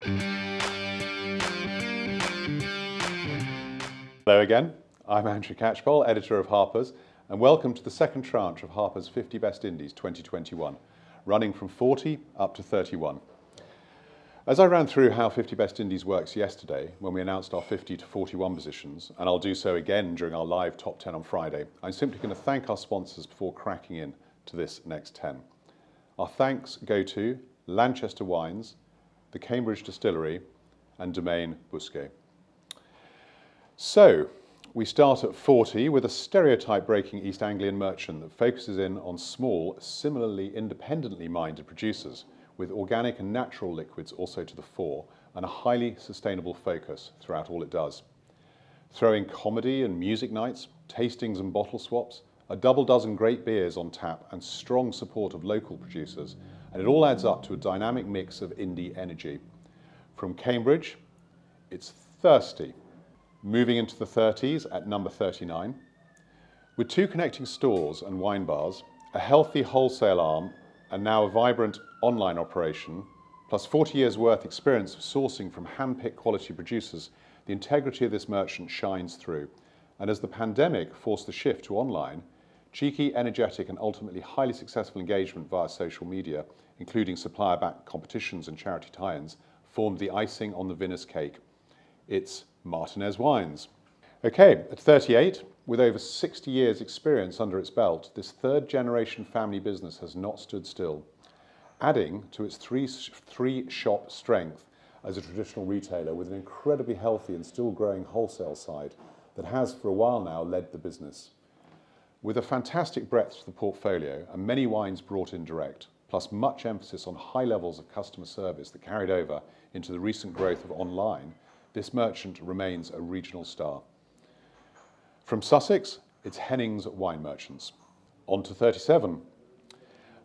Hello again, I'm Andrew Catchpole, editor of Harpers, and welcome to the second tranche of Harpers 50 Best Indies 2021, running from 40 up to 31. As I ran through how 50 Best Indies works yesterday, when we announced our 50 to 41 positions, and I'll do so again during our live top 10 on Friday, I'm simply going to thank our sponsors before cracking in to this next 10. Our thanks go to Lanchester Wines, the Cambridge Distillery, and Domaine Bousquet. So, we start at 40 with a stereotype-breaking East Anglian merchant that focuses in on small, similarly independently minded producers, with organic and natural liquids also to the fore, and a highly sustainable focus throughout all it does. Throw in comedy and music nights, tastings and bottle swaps, a double dozen great beers on tap, and strong support of local producers, and it all adds up to a dynamic mix of indie energy. From Cambridge, it's thirsty. Moving into the 30s at number 39. With 2 connecting stores and wine bars, a healthy wholesale arm, and now a vibrant online operation, plus 40 years worth experience of sourcing from hand-picked quality producers, the integrity of this merchant shines through. And as the pandemic forced the shift to online, cheeky, energetic, and ultimately highly successful engagement via social media, including supplier-backed competitions and charity tie-ins, formed the icing on the vinous cake. It's Martinez Wines. Okay, at 38, with over 60 years experience under its belt, this third generation family business has not stood still, adding to its three shop strength as a traditional retailer with an incredibly healthy and still growing wholesale side that has for a while now led the business. With a fantastic breadth to the portfolio and many wines brought in direct, plus much emphasis on high levels of customer service that carried over into the recent growth of online, this merchant remains a regional star. From Sussex, it's Hemmings Wine Merchants. On to 37.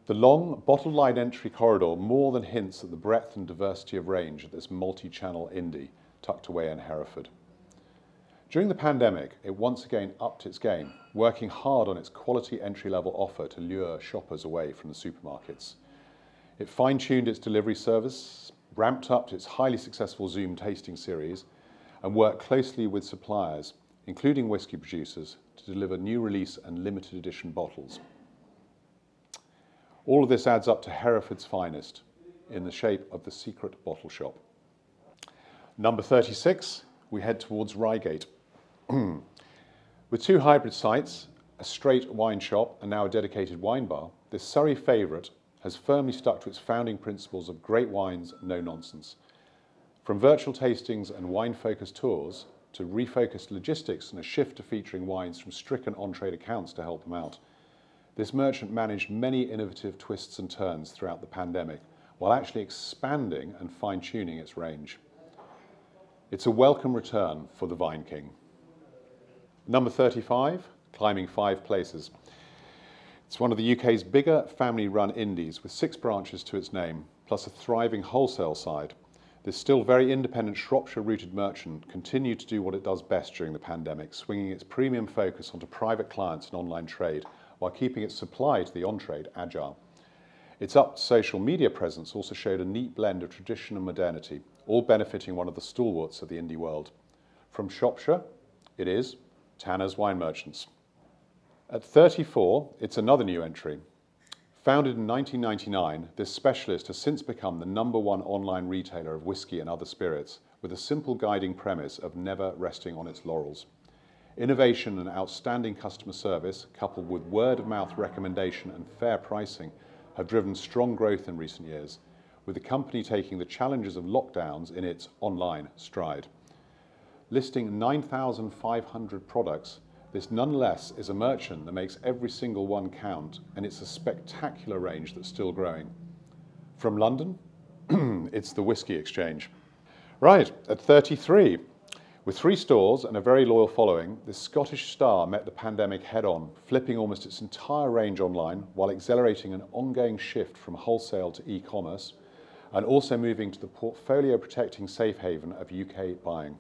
The long bottle line entry corridor more than hints at the breadth and diversity of range of this multi-channel indie tucked away in Hereford. During the pandemic, it once again upped its game, working hard on its quality entry-level offer to lure shoppers away from the supermarkets. It fine-tuned its delivery service, ramped up its highly successful Zoom tasting series, and worked closely with suppliers, including whisky producers, to deliver new release and limited edition bottles. All of this adds up to Hereford's finest, in the shape of the secret bottle shop. Number 36, we head towards Ryegate. With 2 hybrid sites, a straight wine shop, and now a dedicated wine bar, this Surrey favourite has firmly stuck to its founding principles of great wines, no nonsense. From virtual tastings and wine-focused tours, to refocused logistics and a shift to featuring wines from stricken on-trade accounts to help them out, this merchant managed many innovative twists and turns throughout the pandemic, while actually expanding and fine-tuning its range. It's a welcome return for the Vine King. Number 35, climbing 5 places. It's one of the UK's bigger family-run indies with 6 branches to its name, plus a thriving wholesale side. This still very independent Shropshire-rooted merchant continued to do what it does best during the pandemic, swinging its premium focus onto private clients and online trade, while keeping its supply to the on-trade agile. Its up social media presence also showed a neat blend of tradition and modernity, all benefiting one of the stalwarts of the indie world. From Shropshire, it is Tanas Wine Merchants. At 34, it's another new entry. Founded in 1999, this specialist has since become the #1 online retailer of whisky and other spirits, with a simple guiding premise of never resting on its laurels. Innovation and outstanding customer service, coupled with word-of-mouth recommendation and fair pricing, have driven strong growth in recent years, with the company taking the challenges of lockdowns in its online stride. Listing 9,500 products, this nonetheless is a merchant that makes every single one count, and it's a spectacular range that's still growing. From London, it's the Whisky Exchange. Right, at 33, with 3 stores and a very loyal following, this Scottish star met the pandemic head-on, flipping almost its entire range online while accelerating an ongoing shift from wholesale to e-commerce, and also moving to the portfolio-protecting safe haven of UK buying.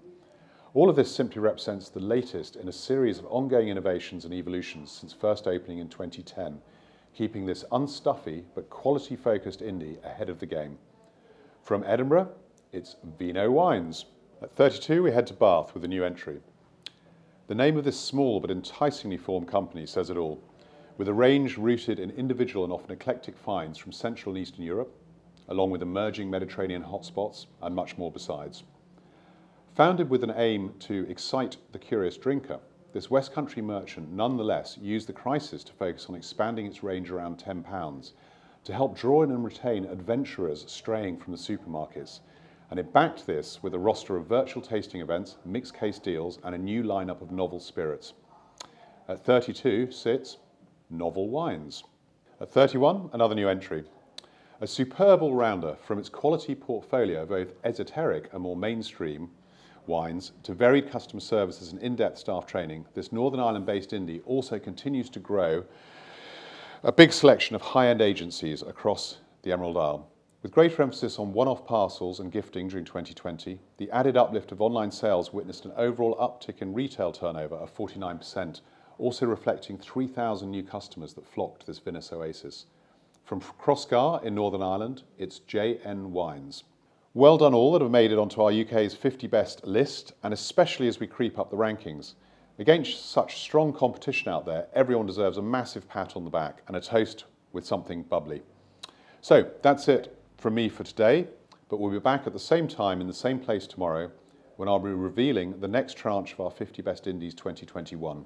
All of this simply represents the latest in a series of ongoing innovations and evolutions since first opening in 2010, keeping this unstuffy but quality-focused indie ahead of the game. From Edinburgh, it's Vino Wines. At 32, we head to Bath with a new entry. The name of this small but enticingly formed company says it all, with a range rooted in individual and often eclectic finds from Central and Eastern Europe, along with emerging Mediterranean hotspots and much more besides. Founded with an aim to excite the curious drinker, this West Country merchant nonetheless used the crisis to focus on expanding its range around £10 to help draw in and retain adventurers straying from the supermarkets. And it backed this with a roster of virtual tasting events, mixed case deals, and a new lineup of novel spirits. At 32 sits Novel Wines. At 31, another new entry. A superb all-rounder from its quality portfolio of both esoteric and more mainstream wines to varied customer services and in-depth staff training, this Northern Ireland-based indie also continues to grow a big selection of high-end agencies across the Emerald Isle. With greater emphasis on one-off parcels and gifting during 2020, the added uplift of online sales witnessed an overall uptick in retail turnover of 49%, also reflecting 3,000 new customers that flocked to this vinous oasis. From Crossgar in Northern Ireland, it's JN Wines. Well done all that have made it onto our UK's 50 best list, and especially as we creep up the rankings. Against such strong competition out there, everyone deserves a massive pat on the back and a toast with something bubbly. So that's it from me for today, but we'll be back at the same time in the same place tomorrow when I'll be revealing the next tranche of our 50 Best Indies 2021.